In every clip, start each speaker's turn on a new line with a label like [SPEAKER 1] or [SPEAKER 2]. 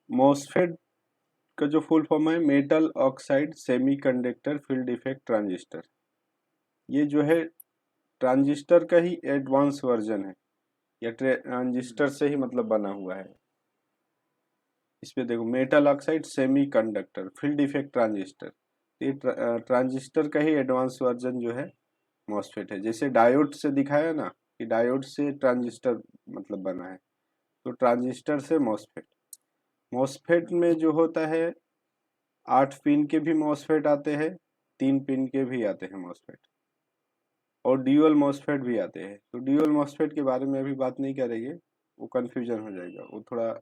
[SPEAKER 1] MOSFET का जो full form है metal oxide semiconductor field effect transistor. ये जो है ट्रांजिस्टर का ही एडवांस वर्जन है, या ट्रांजिस्टर से ही मतलब बना हुआ है। इस पे देखो metal oxide semiconductor field effect transistor, ये ट्रांजिस्टर का ही एडवांस वर्जन जो है मॉसफेट है। जैसे डायोड से दिखाया ना कि डायोड से ट्रांजिस्टर मतलब बना है, तो ट्रांजिस्टर से मॉसफेट। मॉसफेट में जो होता है 8 पिन के भी मॉसफेट आते हैं, 3 पिन के भी आते हैं मॉसफेट, और ड्यूअल मॉसफेट भी आते हैं। तो ड्यूअल मॉसफेट के बारे में अभी बात नहीं करेंगे, वो कन्फ्यूजन हो जाएगा, वो थोड़ा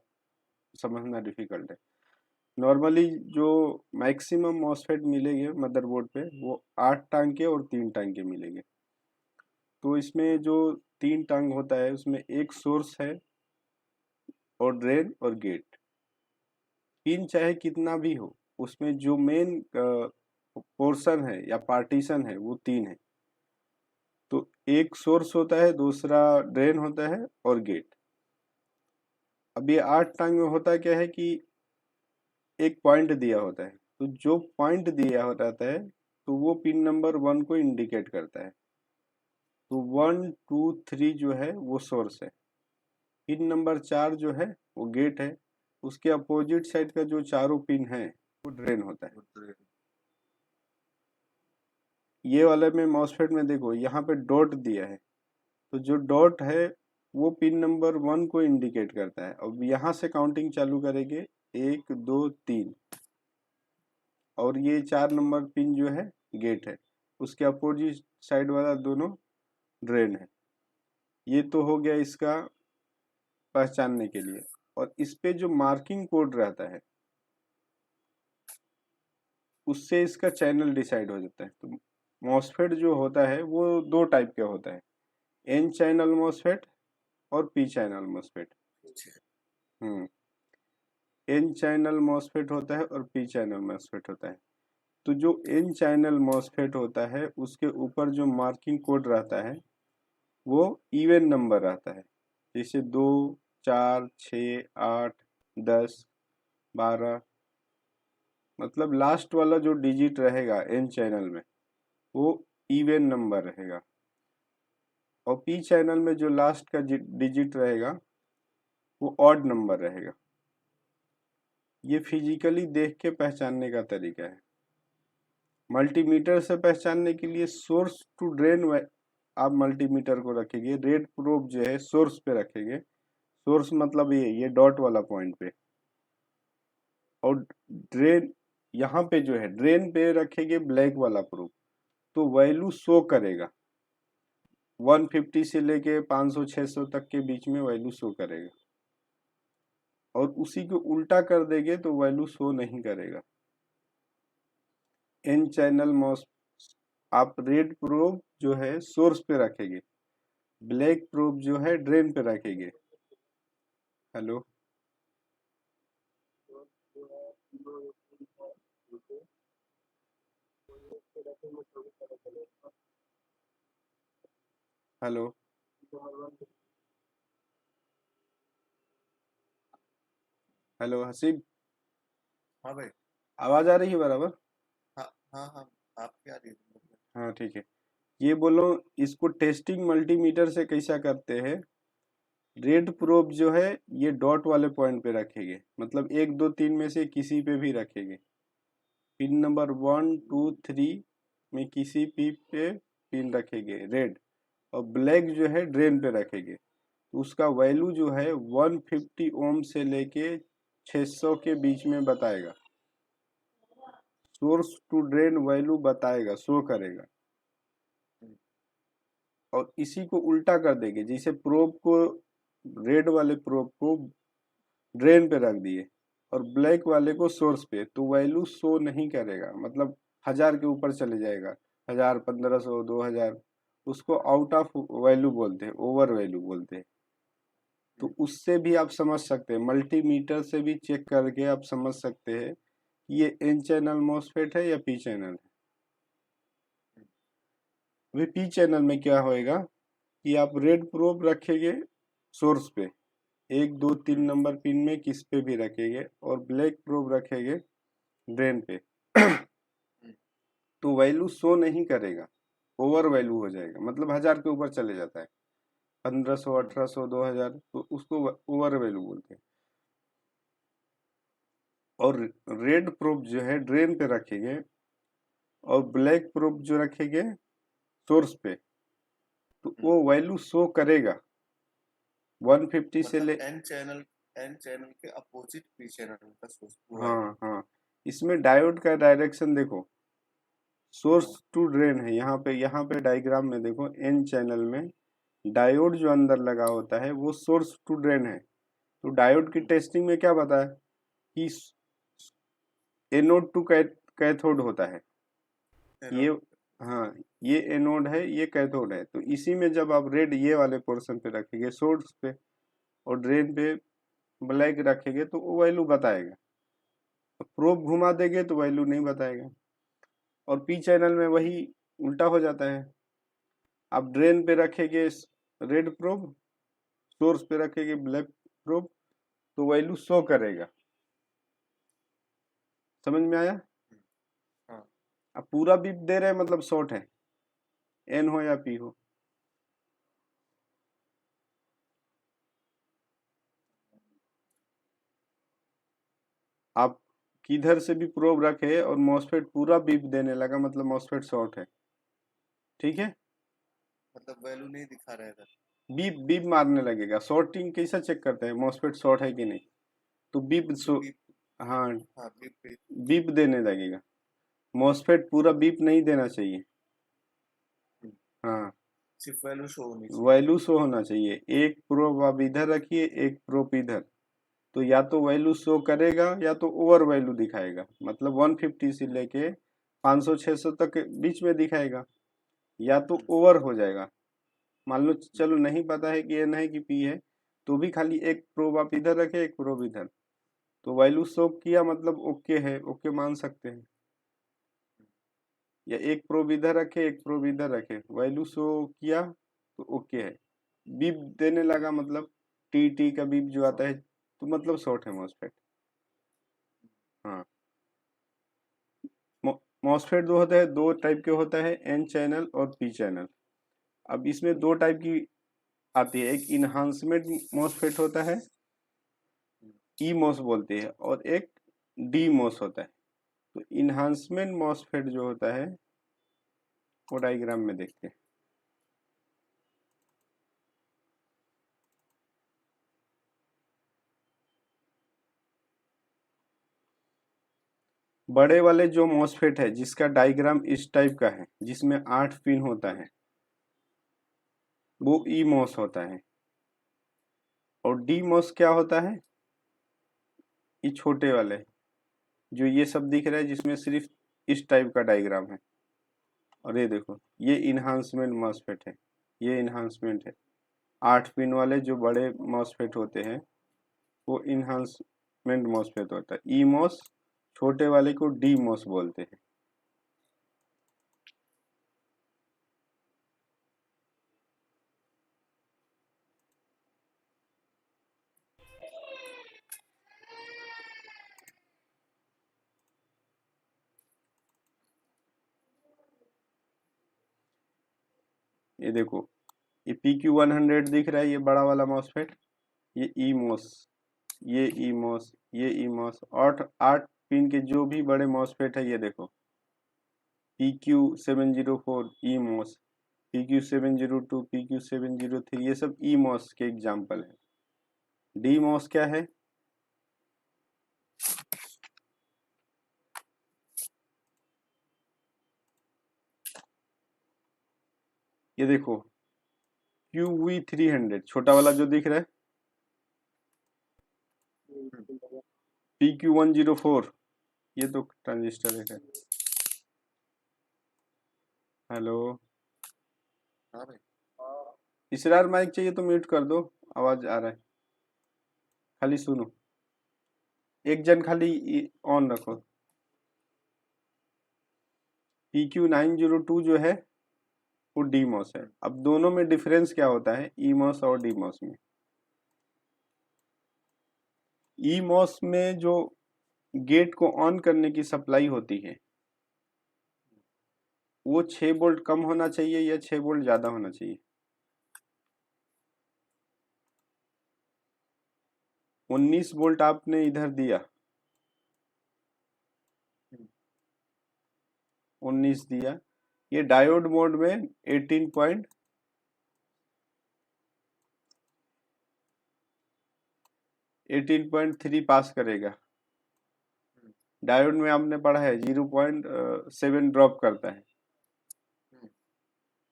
[SPEAKER 1] समझना डिफिकल्ट है। नॉर्मली जो मैक्सिमम मॉसफेट मिलेंगे मदरबोर्ड पे वो 8 टांग के और 3 टांग के मिलेंगे। तो इसमें जो 3 टांग होता है उसमें एक सोर्स है और ड्रेन और गेट। पिन चाहे कितना भी हो, उसमें जो मेन पोर्शन है या पार्टीशन है वो 3 है। तो एक सोर्स होता है, दूसरा ड्रेन होता है और गेट। अब ये 8 टांग में होता क्या है कि एक पॉइंट दिया होता है, तो जो पॉइंट दिया रहता है तो वो पिन नंबर 1 को इंडिकेट करता है। तो 1 2 3 जो है वो सोर्स है, पिन नंबर 4 जो है वो गेट है, उसके अपोजिट साइड का जो चारों पिन है वो ड्रेन होता है। ये वाले में मॉसफेट में देखो यहाँ पे डॉट दिया है, तो जो डॉट है वो पिन नंबर 1 को इंडिकेट करता है। अब यहाँ से काउंटिंग चालू करेंगे 1 2 3, और ये 4 नंबर पिन जो है गेट है, उसके अपोजिट साइड वाला दोनों ड्रेन है। ये तो हो गया इसका पहचानने के लिए। और इस पे जो मार्किंग कोड रहता है उससे इसका चैनल डिसाइड हो जाता है। तो मॉसफेट जो होता है वो 2 टाइप का होता है, एन चैनल मॉसफेट और पी चैनल मॉसफेट। हम्म, एन चैनल मॉसफेट होता है और पी चैनल मॉसफेट होता है। तो जो एन चैनल मॉसफेट होता है उसके ऊपर जो मार्किंग कोड रहता है वो इवन नंबर रहता है, जैसे 2 4 6 8 10 12, मतलब लास्ट वाला जो डिजिट रहेगा एन चैनल में वो इवन नंबर रहेगा, और पी चैनल में जो लास्ट का डिजिट रहेगा वो ऑड नंबर रहेगा। ये फिजिकली देख के पहचानने का तरीका है। मल्टीमीटर से पहचानने के लिए सोर्स टू ड्रेन आप मल्टीमीटर को रखेंगे, रेड प्रोब जो है सोर्स पे रखेंगे। सोर्स मतलब ये डॉट वाला पॉइंट पे, और ड्रेन यहाँ पे जो है ड्रेन पे रखेंगे ब्लैक वाला प्रोब, तो वैल्यू शो करेगा 150 से लेके 500 600 तक के बीच में वैल्यू शो करेगा। और उसी को उल्टा कर देंगे तो वैल्यू शो नहीं करेगा। एन चैनल मॉस आप रेड प्रोब जो है सोर्स पे रखेंगे, ब्लैक प्रोब जो है ड्रेन पे रखेंगे। हेलो, हेलो, हेलो हसीब,
[SPEAKER 2] हाँ भाई।
[SPEAKER 1] आवाज आ रही है बराबर?
[SPEAKER 2] हाँ हाँ हाँ। आप क्या रही थी?
[SPEAKER 1] हाँ ठीक है। ये बोलो, इसको टेस्टिंग मल्टीमीटर से कैसा करते हैं। रेड प्रोब जो है ये डॉट वाले पॉइंट पे रखेंगे, मतलब 1 2 3 में से किसी पे भी रखेंगे। पिन नंबर 1 2 3 में किसी भी पे पिन रखेंगे रेड, और ब्लैक जो है ड्रेन पे रखेंगे। तो उसका वैल्यू जो है 150 ओम से लेके 600 के बीच में बताएगा। सोर्स टू ड्रेन वैल्यू बताएगा, शो करेगा। और इसी को उल्टा कर देंगे, जैसे प्रोब को रेड वाले प्रोब को ड्रेन पे रख दिए और ब्लैक वाले को सोर्स पे, तो वैल्यू शो नहीं करेगा, मतलब 1000 के ऊपर चले जाएगा, 1000 1500 2000, उसको आउट ऑफ वैल्यू बोलते हैं, ओवर वैल्यू बोलते हैं। तो उससे भी आप समझ सकते हैं, मल्टीमीटर से भी चेक करके आप समझ सकते हैं कि ये एन चैनल मॉसफेट है या पी चैनल है। वे पी चैनल में क्या होएगा कि आप रेड प्रोब रखेंगे सोर्स पे, 1 2 3 नंबर पिन में किस पे भी रखेंगे और ब्लैक प्रोब रखेंगे ड्रेन पे तो वैल्यू शो नहीं करेगा, ओवर वैल्यू हो जाएगा, मतलब 1000 के ऊपर चले जाता है, 1500 1800 2000, तो उसको ओवर वैल्यू बोलते हैं। और रेड प्रोब जो है ड्रेन पे रखेंगे और ब्लैक प्रोब जो रखेंगे सोर्स पे, तो वो वैल्यू शो करेगा 150 से ले।
[SPEAKER 2] एन चैनल के अपोजिट पी चैनल का सोर्स
[SPEAKER 1] हाँ हाँ, इसमें डायोड का डायरेक्शन देखो, सोर्स टू ड्रेन है, यहाँ पे डायग्राम में देखो, एन चैनल में डायोड जो अंदर लगा होता है वो सोर्स टू ड्रेन है। तो डायोड की टेस्टिंग में क्या बताया कि एनोड टू कैथोड होता है, ये हाँ, ये एनोड है, ये कैथोड है। तो इसी में जब आप रेड ये वाले पोर्शन पे रखेंगे सोर्स पे और ड्रेन पे ब्लैक रखेंगे तो वो वैल्यू बताएगा, प्रोब घुमा देंगे तो वैल्यू नहीं बताएगा। और पी चैनल में वही उल्टा हो जाता है, आप ड्रेन पे रखेंगे रेड प्रोब, सोर्स पे रखेंगे ब्लैक प्रोब, तो वैल्यू शो करेगा। समझ में आया?
[SPEAKER 2] हाँ।
[SPEAKER 1] अब पूरा बीप दे रहे हैं मतलब शॉर्ट है, एन हो या पी हो। आप किधर से भी प्रोब रखे और मॉसफेट पूरा बीप देने लगा मतलब मॉसफेट शॉर्ट है, ठीक है?
[SPEAKER 2] मतलब वैल्यू नहीं दिखा रहेगा।
[SPEAKER 1] बीप बीप मारने लगेगा। शॉर्टिंग कैसा चेक करते हैं मॉसफेट शॉर्ट है कि नहीं? तो बीप
[SPEAKER 2] बीप,
[SPEAKER 1] हाँ,
[SPEAKER 2] हाँ बीप
[SPEAKER 1] बीप देने लगेगा। मॉसफेट पूरा बीप नहीं देना चाहिए। हाँ,
[SPEAKER 2] सिर्फ वैल्यू शो होनी चाहिए।
[SPEAKER 1] वैल्यू शो होना चाहिए। एक प्रोब आप इधर रखिए, एक प्रोब इधर, तो या तो वैल्यू शो करेगा या तो ओवर वैल्यू दिखाएगा, मतलब 150 से लेके 500 600 तक के बीच में दिखाएगा, या तो ओवर हो जाएगा। मान लो चलो नहीं पता है कि एन है कि पी है, तो भी खाली एक प्रोब आप इधर रखे, एक प्रोब इधर, तो वैल्यू शो किया मतलब ओके है, ओके मान सकते हैं। या एक प्रोब इधर रखे, एक प्रोब इधर रखे, वैल्यू शो किया तो ओके है। बीप देने लगा मतलब टी टी का बीप जो आता है तो मतलब शॉर्ट है मॉसफेट। हाँ, मॉसफेट जो होता है दो टाइप के होता है, एन चैनल और पी चैनल। अब इसमें दो टाइप की आती है, एक इन्हांसमेंट मॉसफेट होता है, ई मॉस बोलते हैं, और एक डी मॉस होता है। तो इन्हांसमेंट मॉसफेट जो होता है वो डायग्राम में देखते हैं। बड़े वाले जो मॉसफेट है जिसका डायग्राम इस टाइप का है, जिसमें 8 पिन होता है, वो ई मॉस होता है। और डी मॉस क्या होता है? ये छोटे वाले जो ये सब दिख रहा है जिसमें सिर्फ इस टाइप का डायग्राम है। और ये देखो, ये इन्हांसमेंट मॉसफेट है, ये इन्हांसमेंट है। 8 पिन वाले जो बड़े मॉसफेट होते हैं वो इन्हांसमेंट मॉसफेट होता है। ई मॉस, छोटे वाले को डी मॉस बोलते हैं। ये देखो, ये PQ100 दिख रहा है, ये बड़ा वाला मॉसफेट, ये ई मॉस, ये ई मॉस, ये ई मॉस, 8 पिन के जो भी बड़े मॉसफेट है, ये देखो PQ704 ई मॉस, PQ702, PQ703, ये सब ई मॉस के एग्जाम्पल है। डी मॉस क्या है? ये देखो QV300 छोटा वाला जो दिख रहा है, PQ104, ये तो ट्रांजिस्टर है। हेलो,
[SPEAKER 2] हाँ भाई।
[SPEAKER 1] इसरार माइक चाहिए तो म्यूट कर दो, आवाज आ रहा है, खाली सुनो। एक जन खाली ऑन रखो। PQ902 जो है वो डी मॉस है। अब दोनों में डिफरेंस क्या होता है ई मॉस और डी मॉस में? ईमॉस में जो गेट को ऑन करने की सप्लाई होती है वो 6 वोल्ट कम होना चाहिए या 6 वोल्ट ज्यादा होना चाहिए? 19 वोल्ट आपने इधर दिया, 19 दिया, ये डायोड मोड में 18.3 पास करेगा। डायोड में आपने पढ़ा है 0.7 ड्रॉप करता है।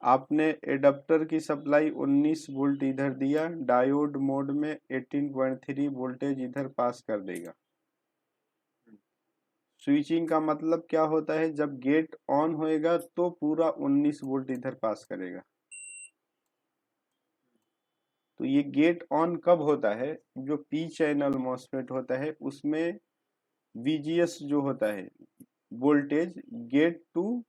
[SPEAKER 1] आपने एडाप्टर की सप्लाई 19 वोल्ट इधर दिया, डायोड मोड में 18.3 वोल्टेज इधर पास कर देगा। स्विचिंग का मतलब क्या होता है? जब गेट ऑन होएगा तो पूरा 19 वोल्ट इधर पास करेगा। तो ये गेट ऑन कब होता है? जो पी चैनल मॉसफेट होता है उसमें VGS जो होता है वोल्टेज गेट टू,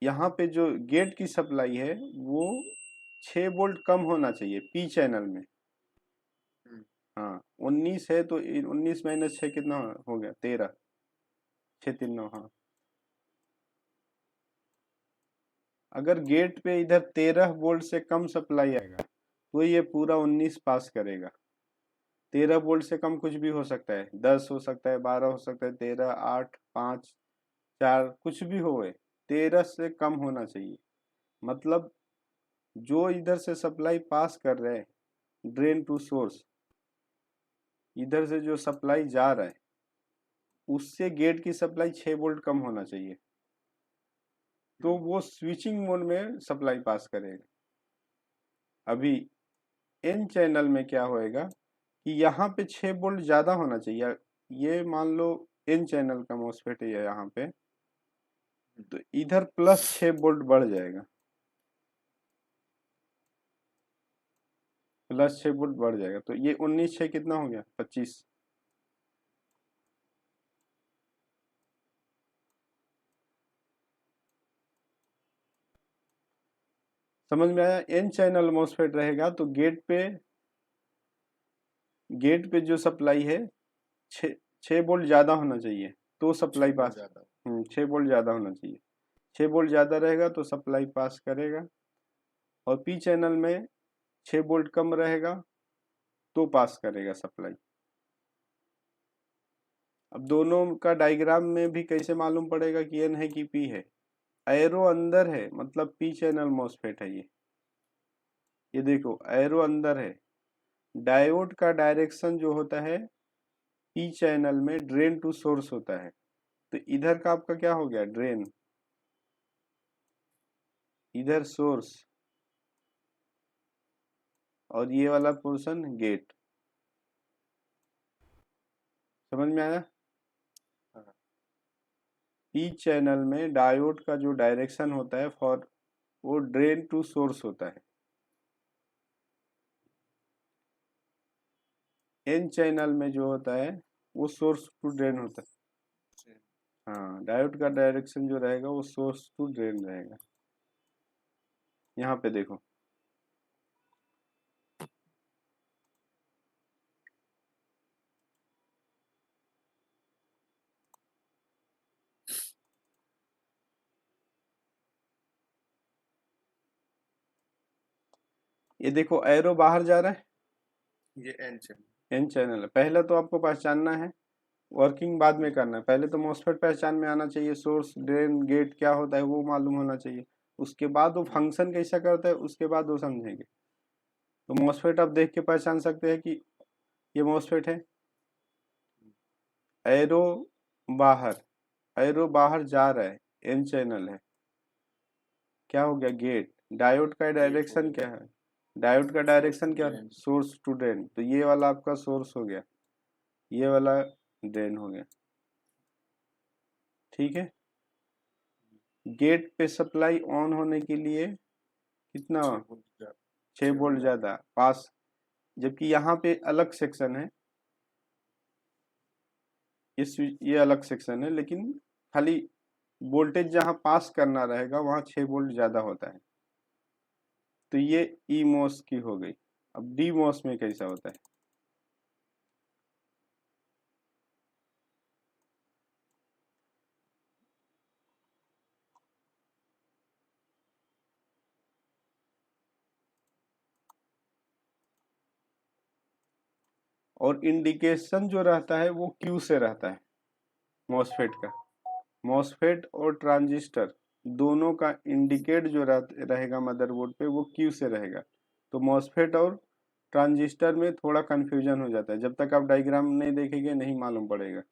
[SPEAKER 1] यहाँ पे जो गेट की सप्लाई है वो 6 वोल्ट कम होना चाहिए पी चैनल में। हाँ 19 है तो 19 माइनस 6 कितना हो गया? 13, 6 3 9। हाँ अगर गेट पे इधर 13 वोल्ट से कम सप्लाई आएगा तो ये पूरा 19 पास करेगा। 13 वोल्ट से कम कुछ भी हो सकता है, 10 हो सकता है, 12 हो सकता है, 13, 8, 5, 4 कुछ भी होए, 13 से कम होना चाहिए। मतलब जो इधर से सप्लाई पास कर रहे हैं ड्रेन टू सोर्स, इधर से जो सप्लाई जा रहा है उससे गेट की सप्लाई 6 वोल्ट कम होना चाहिए, तो वो स्विचिंग मोड में सप्लाई पास करेगा। अभी एन चैनल में क्या होएगा कि यहाँ पे 6 वोल्ट ज्यादा होना चाहिए। ये मान लो एन चैनल का मॉसफेट है यहाँ पे, तो इधर प्लस 6 वोल्ट बढ़ जाएगा, प्लस 6 वोल्ट बढ़ जाएगा। तो ये 19 6 कितना हो गया? 25। समझ में आया? एन चैनल मॉसफेट रहेगा तो गेट पे जो सप्लाई है 6 वोल्ट ज्यादा होना चाहिए तो सप्लाई पास। 6 वोल्ट ज्यादा होना चाहिए, 6 वोल्ट ज्यादा रहेगा तो सप्लाई पास करेगा। और पी चैनल में 6 वोल्ट कम रहेगा तो पास करेगा सप्लाई। अब दोनों का डायग्राम में भी कैसे मालूम पड़ेगा कि एन है कि पी है? एरो अंदर है मतलब पी चैनल मॉसफेट है ये देखो एरो अंदर है। डायोड का डायरेक्शन जो होता है पी चैनल में ड्रेन टू सोर्स होता है, तो इधर का आपका क्या हो गया? ड्रेन, इधर सोर्स, और ये वाला पोर्शन गेट। समझ में आया? पी चैनल में डायोड का जो डायरेक्शन होता है फॉर वो ड्रेन टू सोर्स होता है। एन चैनल में जो होता है वो सोर्स टू ड्रेन होता है। हाँ डायोड का डायरेक्शन जो रहेगा वो सोर्स टू ड्रेन रहेगा। यहाँ पे देखो ये देखो एरो बाहर जा रहा है,
[SPEAKER 2] ये एन चैनल,
[SPEAKER 1] एन चैनल है। पहले तो आपको पहचानना है, वर्किंग बाद में करना है। पहले तो मॉसफेट पहचान में आना चाहिए, सोर्स ड्रेन गेट क्या होता है वो मालूम होना चाहिए, उसके बाद वो फंक्शन कैसा करता है उसके बाद वो समझेंगे। तो मॉसफेट आप देख के पहचान सकते हैं कि ये मॉसफेट है। एरो बाहर, एरो बाहर जा रहा है, एन चैनल है। क्या हो गया? गेट। डायोड का डायरेक्शन क्या है? डायोड का डायरेक्शन क्या? Source to drain. तो ये वाला आपका सोर्स हो गया, ये वाला ड्रेन हो गया। ठीक है। गेट पे सप्लाई ऑन होने के लिए कितना? 6 वोल्ट ज्यादा पास, जबकि यहाँ पे अलग सेक्शन है, ये अलग सेक्शन है, लेकिन खाली वोल्टेज जहाँ पास करना रहेगा वहाँ 6 वोल्ट ज्यादा होता है। तो ये ई मॉस की हो गई। अब डी मॉस में कैसा होता है? और इंडिकेशन जो रहता है वो क्यू से रहता है मॉसफेट का। मॉसफेट और ट्रांजिस्टर दोनों का इंडिकेट जो रहेगा मदरबोर्ड पे वो क्यू से रहेगा। तो मॉसफेट और ट्रांजिस्टर में थोड़ा कंफ्यूजन हो जाता है, जब तक आप डायग्राम नहीं देखेंगे नहीं मालूम पड़ेगा।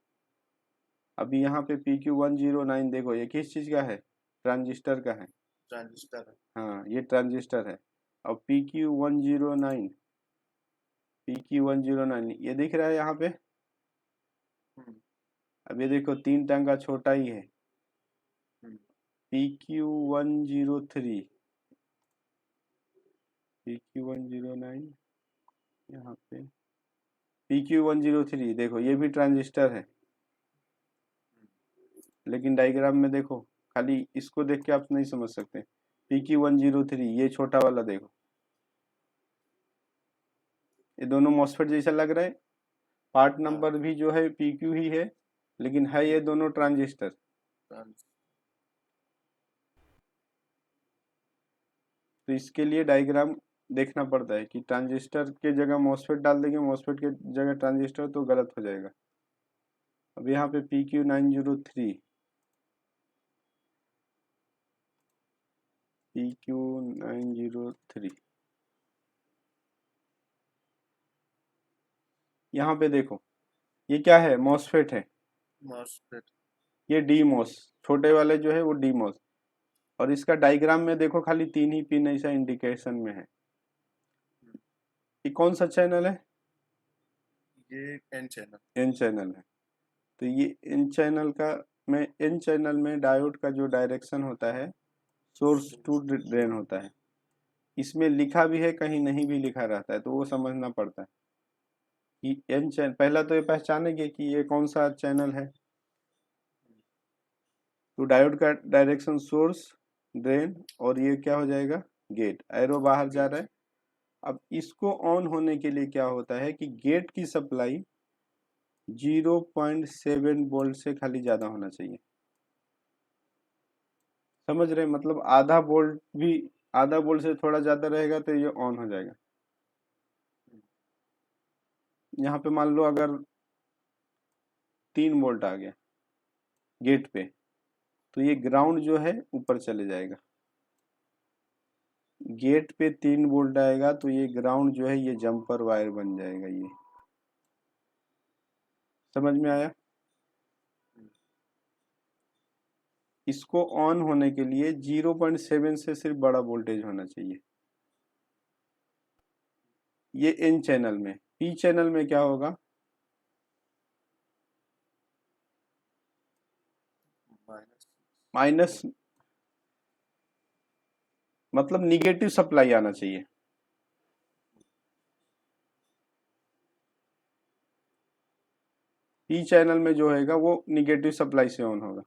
[SPEAKER 1] अभी यहाँ पे PQ109 देखो, ये किस चीज का है? ट्रांजिस्टर का है।
[SPEAKER 2] ट्रांजिस्टर है।
[SPEAKER 1] हाँ, ये ट्रांजिस्टर है। और PQ109 ये दिख रहा है यहाँ पे।
[SPEAKER 2] हम्म,
[SPEAKER 1] अब ये देखो 3 टंगा छोटा ही है।
[SPEAKER 2] हम्म,
[SPEAKER 1] PQ103 PQ109 यहाँ पे PQ103 देखो, ये भी ट्रांजिस्टर है। लेकिन डायग्राम में देखो, खाली इसको देख के आप नहीं समझ सकते। PQ103 ये छोटा वाला देखो, ये दोनों मॉसफेट जैसा लग रहा है। पार्ट
[SPEAKER 2] हाँ,
[SPEAKER 1] नंबर भी जो है PQ ही है, लेकिन है ये दोनों ट्रांजिस्टर।
[SPEAKER 2] ट्रांज-
[SPEAKER 1] तो इसके लिए डायग्राम देखना पड़ता है कि ट्रांजिस्टर के जगह मॉसफेट डाल देंगे, मॉसफेट के जगह ट्रांजिस्टर, तो गलत हो जाएगा। अब यहाँ पे PQ903 यहाँ पे देखो, ये क्या है? मॉसफेट है।
[SPEAKER 2] मॉसफेट।
[SPEAKER 1] ये डी मॉस, छोटे वाले जो है वो डी मॉस। और इसका डायग्राम में देखो, खाली 3 ही पिन ऐसा इंडिकेशन में है। ये कौन सा चैनल है?
[SPEAKER 2] ये एन चैनल।
[SPEAKER 1] एन चैनल है। तो ये एन चैनल का, में एन चैनल में डायोड का जो डायरेक्शन होता है सोर्स टू ड्रेन होता है। इसमें लिखा भी है, कहीं नहीं भी लिखा रहता है, तो वो समझना पड़ता है कि एन चैनल। पहला तो ये पहचानेंगे कि ये कौन सा चैनल है। तो डायोड का डायरेक्शन सोर्स, ड्रेन, और ये क्या हो जाएगा? गेट। एरो बाहर जा रहा है। अब इसको ऑन होने के लिए क्या होता है कि गेट की सप्लाई 0.7 वोल्ट से खाली ज्यादा होना चाहिए। समझ रहे? मतलब आधा वोल्ट से थोड़ा ज्यादा रहेगा तो ये ऑन हो जाएगा। यहाँ पे मान लो अगर 3 वोल्ट आ गया गेट पे, तो ये ग्राउंड जो है ऊपर चले जाएगा। गेट पे 3 वोल्ट आएगा तो ये ग्राउंड जो है ये जंपर वायर बन जाएगा। ये समझ में आया? इसको ऑन होने के लिए 0.7 से सिर्फ बड़ा वोल्टेज होना चाहिए। ये एन चैनल में। पी चैनल में क्या होगा?
[SPEAKER 2] माइनस।
[SPEAKER 1] माइनस, मतलब निगेटिव सप्लाई आना चाहिए। पी चैनल में जो होगा वो निगेटिव सप्लाई से ऑन होगा।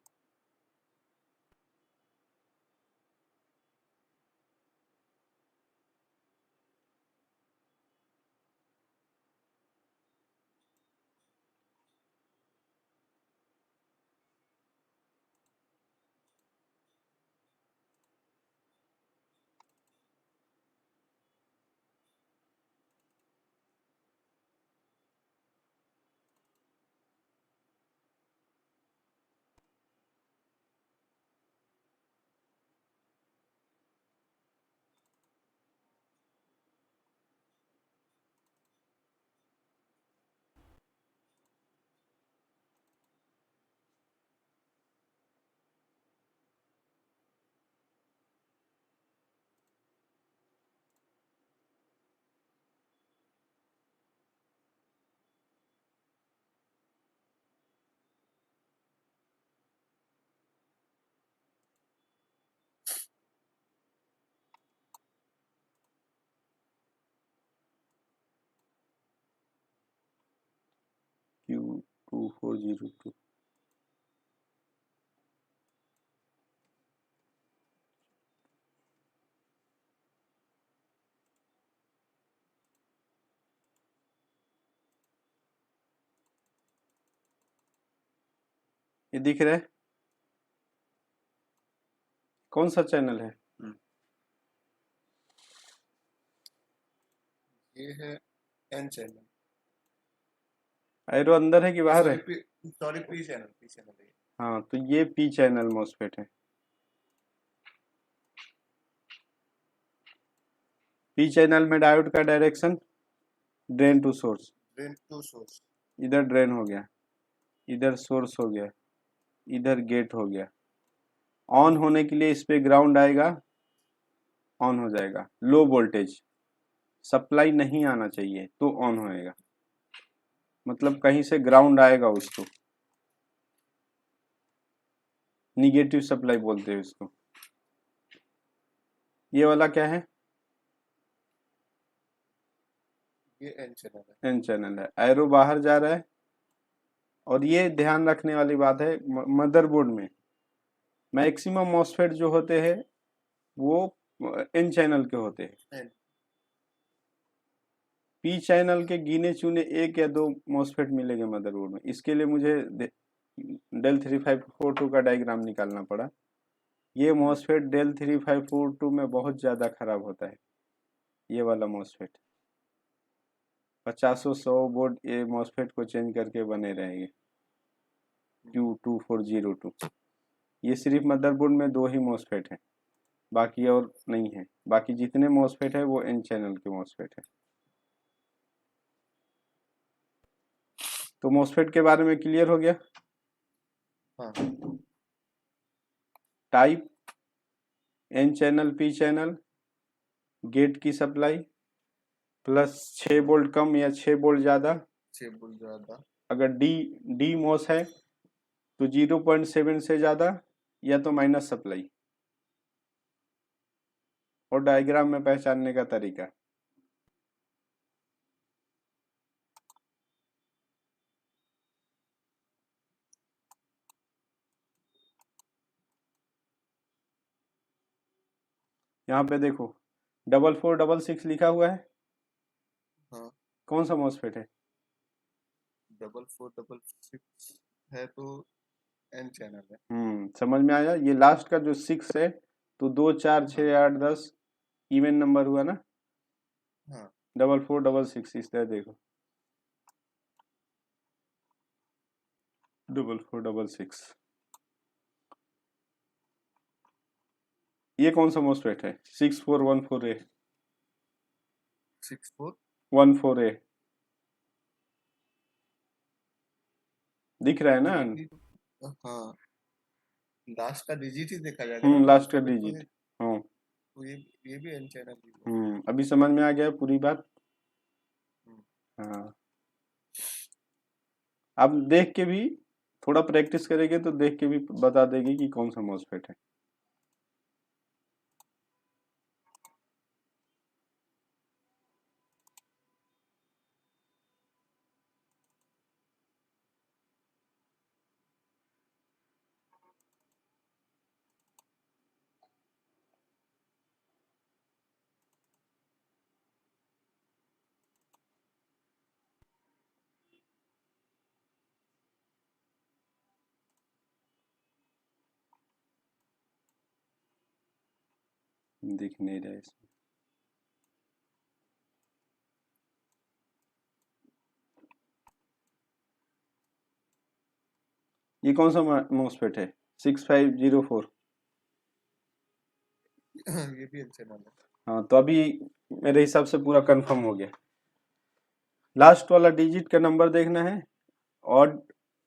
[SPEAKER 1] Q2402। ये दिख रहा है? कौन सा चैनल है?
[SPEAKER 2] ये है एन चैनल।
[SPEAKER 1] एरो अंदर है कि बाहर है?
[SPEAKER 2] सॉरी, पी चैनल है।
[SPEAKER 1] हाँ, तो ये पी चैनल मॉसफेट है। पी चैनल में डायोड का direction drain to source.
[SPEAKER 2] Drain to source.
[SPEAKER 1] इधर ड्रेन हो गया, इधर सोर्स हो गया, इधर गेट हो गया। ऑन होने के लिए इस पे ग्राउंड आएगा, ऑन हो जाएगा। लो वोल्टेज सप्लाई नहीं आना चाहिए तो ऑन होएगा, मतलब कहीं से ग्राउंड आएगा उसको, निगेटिव सप्लाई बोलते हैं उसको। ये वाला क्या है?
[SPEAKER 2] ये एन चैनल है।
[SPEAKER 1] एन चैनल है। एरो बाहर जा रहा है। और ये ध्यान रखने वाली बात है, मदरबोर्ड में मैक्सिमम मॉसफेट जो होते हैं वो एन चैनल के होते हैं। पी चैनल के गिने चुने एक या दो मॉसफेट मिलेंगे मदरबोर्ड में। इसके लिए मुझे डेल 3542 का डायग्राम निकालना पड़ा। ये मॉसफेट डेल 3542 में बहुत ज़्यादा खराब होता है। ये वाला मॉसफेट 50-100 बोर्ड ये मॉसफेट को चेंज करके बने रहेंगे। Q2402 ये सिर्फ मदरबोर्ड में दो ही मॉसफेट है, बाकी और नहीं है। बाकी जितने मॉसफेट है वो एन चैनल के मॉसफेट है। तो मॉसफेट के बारे में क्लियर हो गया।
[SPEAKER 2] हाँ।
[SPEAKER 1] Type N channel, P channel, gate की सप्लाई प्लस 6 वोल्ट कम या 6 वोल्ट ज़्यादा।
[SPEAKER 2] 6 वोल्ट ज़्यादा।
[SPEAKER 1] अगर डी मॉस है तो 0.7 से ज़्यादा या तो माइनस सप्लाई। और डायग्राम में पहचानने का तरीका, यहाँ पे देखो 4466 लिखा हुआ है।
[SPEAKER 2] हाँ।
[SPEAKER 1] कौन सा मॉसफेट है?
[SPEAKER 2] 4466 है तो एन चैनल है।
[SPEAKER 1] समझ में आया। ये लास्ट का जो 6 है तो 2 4 6 8 10 इवन नंबर हुआ ना।
[SPEAKER 2] हाँ।
[SPEAKER 1] 4466 इस तरह देखो, 4466। ये कौन सा मॉसफेट है? 6414A।
[SPEAKER 2] 6414
[SPEAKER 1] A दिख रहा है ना?
[SPEAKER 2] हाँ, लास्ट का डिजिट ही देखा जाएगा ना
[SPEAKER 1] लास्ट का
[SPEAKER 2] तो
[SPEAKER 1] डिजिट। हाँ।
[SPEAKER 2] तो ये भी एन चैनल ही है।
[SPEAKER 1] अभी समझ में आ गया पूरी बात।
[SPEAKER 2] हम्म।
[SPEAKER 1] हाँ, अब देख के भी थोड़ा प्रैक्टिस करेंगे तो देख के भी बता देगी कि कौन सा मॉसफेट है। दिख नहीं रहा है इसमें। ये कौन सा मॉसफेट है? 6504।
[SPEAKER 2] ये भी एन चैनल है।
[SPEAKER 1] हाँ, तो अभी मेरे हिसाब से पूरा कंफर्म हो गया। लास्ट वाला डिजिट का नंबर देखना है। ऑड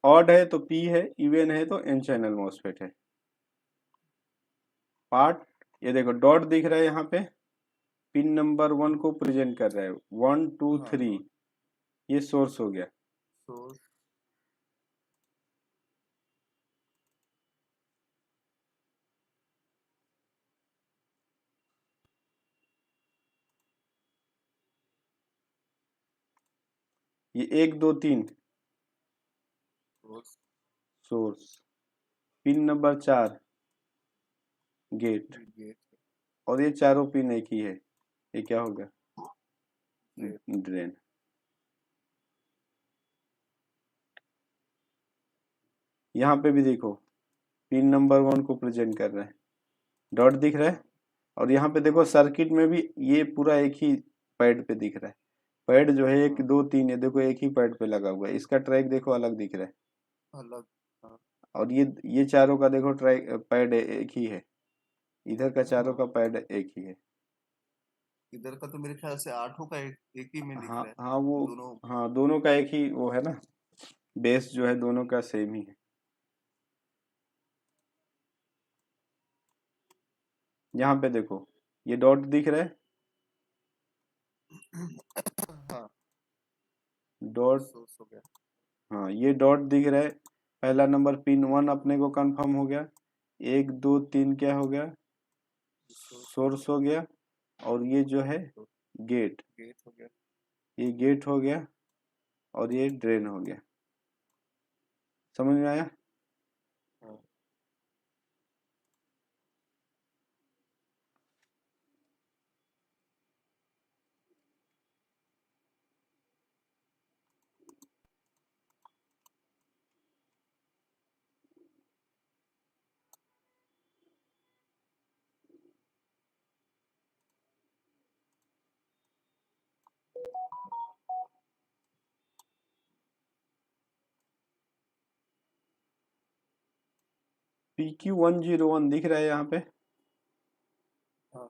[SPEAKER 1] ऑड है तो पी है, इवन है तो एन चैनल मॉसफेट है। पार्ट ये देखो डॉट दिख रहा है यहाँ पे, पिन नंबर 1 को प्रेजेंट कर रहा है। 1 2 3 ये सोर्स हो गया।
[SPEAKER 2] सोर्स।
[SPEAKER 1] ये 1 2 3 सोर्स। Pin number 4 gate. और ये चारों पिन एक ही है। ये क्या हो गया? ड्रेन। यहाँ पे भी देखो पिन नंबर 1 को प्रेजेंट कर रहा है, डॉट दिख रहा है। और यहाँ पे देखो सर्किट में भी ये पूरा एक ही पैड पे दिख रहा है। पैड जो है एक
[SPEAKER 2] हाँ,
[SPEAKER 1] दो तीन है, देखो एक ही पैड पे लगा हुआ है, इसका ट्रैक देखो अलग दिख रहा है।
[SPEAKER 2] अलग। हाँ,
[SPEAKER 1] और ये चारों का देखो ट्रैक पैड एक ही है, इधर का चारों का
[SPEAKER 2] हाँ,
[SPEAKER 1] पैड एक ही है।
[SPEAKER 2] इधर का तो मेरे ख्याल से आठों का एक ही में दिख
[SPEAKER 1] हाँ
[SPEAKER 2] रहा है
[SPEAKER 1] हाँ वो,
[SPEAKER 2] दोनों।
[SPEAKER 1] हाँ दोनों का एक ही वो है ना, बेस जो है दोनों का सेम ही है। यहाँ पे देखो ये डॉट दिख रहा है,
[SPEAKER 2] हाँ,
[SPEAKER 1] डॉट,
[SPEAKER 2] सोर्स हो गया।
[SPEAKER 1] हाँ ये डॉट दिख रहा है। पहला नंबर पिन 1 अपने को कंफर्म हो गया, 1 2 3 क्या हो गया,
[SPEAKER 2] सोर्स हो
[SPEAKER 1] सोर्स हो गया। और ये जो है
[SPEAKER 2] गया,
[SPEAKER 1] गेट,
[SPEAKER 2] गेट हो गया।
[SPEAKER 1] ये गेट हो गया और ये ड्रेन हो गया। समझ में आया?
[SPEAKER 2] हाँ,
[SPEAKER 1] PQ101 दिख रहा है यहाँ पे।
[SPEAKER 2] हाँ,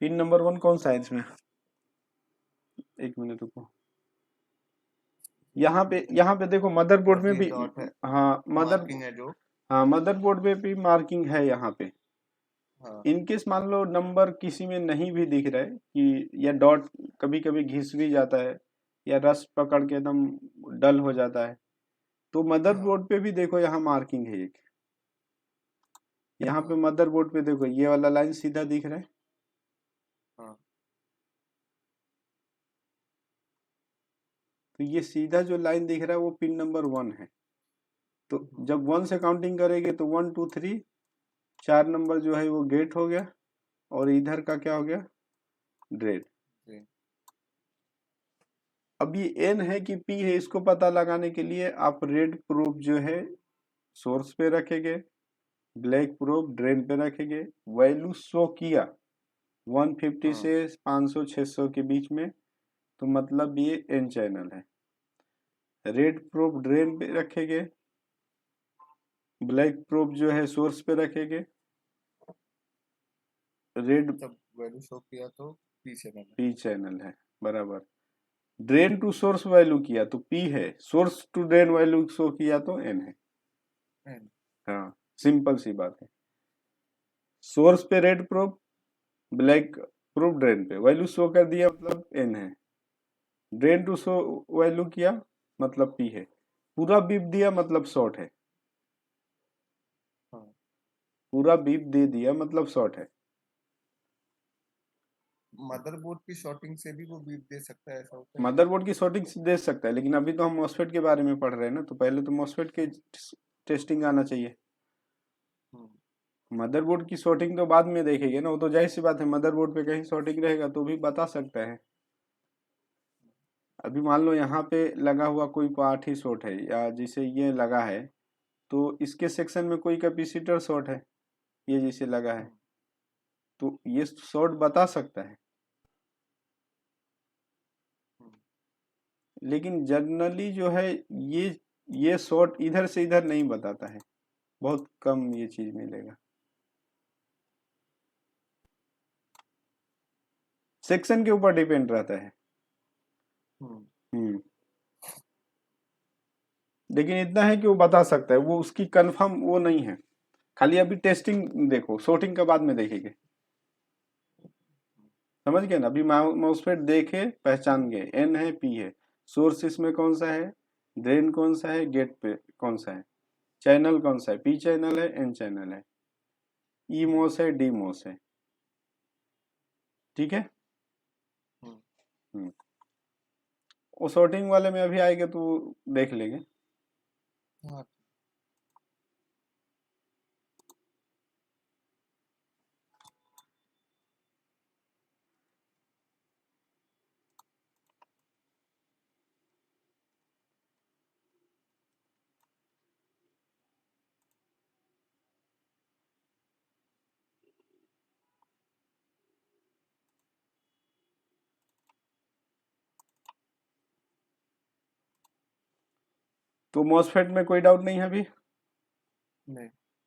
[SPEAKER 1] पिन नंबर 1 कौन सा है इसमें, एक मिनट रुको। यहाँ पे देखो मदरबोर्ड में
[SPEAKER 2] ये
[SPEAKER 1] भी,
[SPEAKER 2] डॉट है,
[SPEAKER 1] हाँ मदर,
[SPEAKER 2] मार्किंग है जो।
[SPEAKER 1] हाँ मदरबोर्ड में भी मार्किंग है यहाँ पे।
[SPEAKER 2] हाँ,
[SPEAKER 1] इनकेस मान लो नंबर किसी में नहीं भी दिख रहा है कि, या डॉट कभी कभी घिस भी जाता है, या रस्ट पकड़ के एकदम डल हो जाता है, तो
[SPEAKER 2] हाँ,
[SPEAKER 1] मदरबोर्ड पे भी देखो यहाँ मार्किंग है एक। यहाँ पे
[SPEAKER 2] हाँ,
[SPEAKER 1] मदरबोर्ड पे देखो ये वाला लाइन सीधा दिख रहा है,
[SPEAKER 2] हाँ,
[SPEAKER 1] तो ये सीधा जो लाइन दिख रहा है वो पिन नंबर 1 है। तो
[SPEAKER 2] हम्म,
[SPEAKER 1] जब 1 से काउंटिंग करेंगे तो 1 2 3, 4 नंबर जो है वो गेट हो गया, और इधर का क्या हो गया, ड्रेन।
[SPEAKER 2] जी,
[SPEAKER 1] अब ये एन है कि पी है, इसको पता लगाने के लिए आप रेड प्रूफ जो है सोर्स पे रखेंगे, ब्लैक प्रूफ ड्रेन पे रखेंगे, वैल्यू शो किया 150
[SPEAKER 2] हाँ,
[SPEAKER 1] से 500 600 के बीच में, तो मतलब ये एन चैनल है। रेड प्रूफ ड्रेन पे रखेंगे, ब्लैक प्रूफ जो है सोर्स पे रखेंगे, रेड
[SPEAKER 2] जब वैल्यू शो किया तो पीछे मैंने।
[SPEAKER 1] पी चैनल है, बराबर। ड्रेन टू सोर्स वैल्यू किया तो पी है, source to drain value show किया तो एन है।
[SPEAKER 2] एंड,
[SPEAKER 1] हाँ सिंपल सी बात है। सोर्स पे red proof, black proof drain पे वैल्यू शो कर दिया मतलब एन है। ड्रेन टू शो वैल्यू किया मतलब पी है। पूरा बीप दिया मतलब शॉर्ट है,
[SPEAKER 2] हाँ,
[SPEAKER 1] पूरा बीप दे दिया मतलब शॉर्ट है।
[SPEAKER 2] मदरबोर्ड की शॉर्टिंग से भी वो बीप दे सकता है, ऐसा होता है क्या?
[SPEAKER 1] मदरबोर्ड की शॉर्टिंग दे सकता है, लेकिन अभी तो हम मॉसफेट के बारे में पढ़ रहे हैं ना, तो पहले तो मॉसफेट के टेस्टिंग आना चाहिए।
[SPEAKER 2] हम्म,
[SPEAKER 1] मदरबोर्ड की शॉर्टिंग तो बाद में देखेंगे ना, वो तो जाहिर सी बात है, मदरबोर्ड पे कहीं शॉर्टिंग रहेगा तो भी बता सकता है। अभी मान लो यहाँ पे लगा हुआ कोई पार्ट ही शॉर्ट है, या जैसे ये लगा है, तो इसके सेक्शन में कोई कैपेसिटर शॉर्ट है, ये जैसे लगा है,
[SPEAKER 2] हम्म,
[SPEAKER 1] तो ये शॉर्ट बता सकता है।
[SPEAKER 2] हम्म,
[SPEAKER 1] लेकिन जनरली जो है ये शॉर्ट इधर से इधर नहीं बताता है, बहुत कम ये चीज मिलेगा। सेक्शन के ऊपर डिपेंड रहता है।
[SPEAKER 2] हम्म,
[SPEAKER 1] हम्म। लेकिन इतना है कि वो बता सकता है, वो उसकी कंफर्म वो नहीं है। खाली अभी टेस्टिंग देखो, शॉर्टिंग का बाद में देखेंगे। समझ गए ना, अभी माउसपैड देखे पहचान गए, एन है पी है, सोर्स इसमें कौन सा है, ड्रेन कौन सा है, गेट पे कौन सा है, चैनल कौन सा है, पी चैनल है एन चैनल है, ई
[SPEAKER 2] हम्म,
[SPEAKER 1] मोस है डी मोस है। ठीक है।
[SPEAKER 2] हम्म,
[SPEAKER 1] हम्म। वो शॉर्टिंग वाले में अभी आएगा तो देख लेंगे।
[SPEAKER 2] हाँ।
[SPEAKER 1] तो मॉसफेट में कोई डाउट नहीं है अभी?
[SPEAKER 2] नहीं।